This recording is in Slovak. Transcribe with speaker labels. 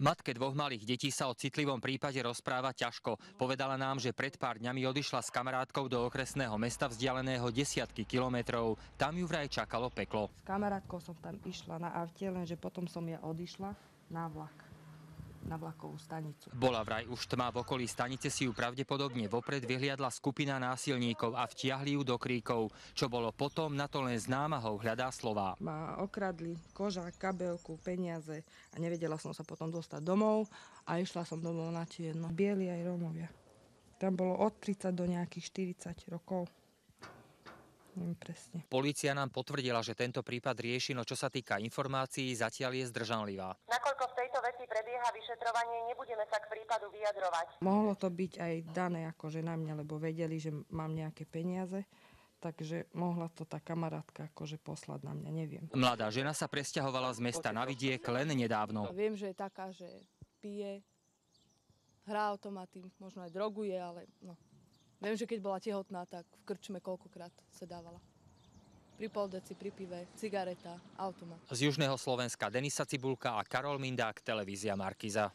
Speaker 1: Matke dvoch malých detí sa o citlivom prípade rozpráva ťažko. Povedala nám, že pred pár dňami odišla s kamarátkou do okresného mesta vzdialeného desiatky kilometrov. Tam ju vraj čakalo peklo.
Speaker 2: S kamarátkou som tam išla na aute, lenže potom som ja odišla na vlak. Na vlakovú stanicu.
Speaker 1: Bola vraj už tma, v okolí stanice si ju pravdepodobne vopred vyhliadla skupina násilníkov a vtiahli ju do kríkov. Čo bolo potom, na to len s námahou hľadá slová.
Speaker 2: Ma okradli kožák, kabelku, peniaze a nevedela som sa potom dostať domov a išla som domov na čierno. Bieli aj Rómovia. Tam bolo od 30 do nejakých 40 rokov. Neviem presne.
Speaker 1: Polícia nám potvrdila, že tento prípad rieši, no čo sa týka informácií, zatiaľ je zdržanlivá.
Speaker 3: Nakoľko v tejto veci prebieha vyšetrovanie, nebudeme sa k prípadu vyjadrovať.
Speaker 2: Mohlo to byť aj dané akože na mňa, lebo vedeli, že mám nejaké peniaze, takže mohla to tá kamarátka akože poslať na mňa, neviem.
Speaker 1: Mladá žena sa presťahovala z mesta na vidiek len nedávno.
Speaker 4: Viem, že je taká, že pije, hrá automaty, možno aj droguje, ale no. Viem, že keď bola tehotná, tak v krčme koľkokrát sedávala. Pri pol deci, pri pive, cigareta, automat.
Speaker 1: Z južného Slovenska Denisa Cibulka a Karol Mindák, televízia Markíza.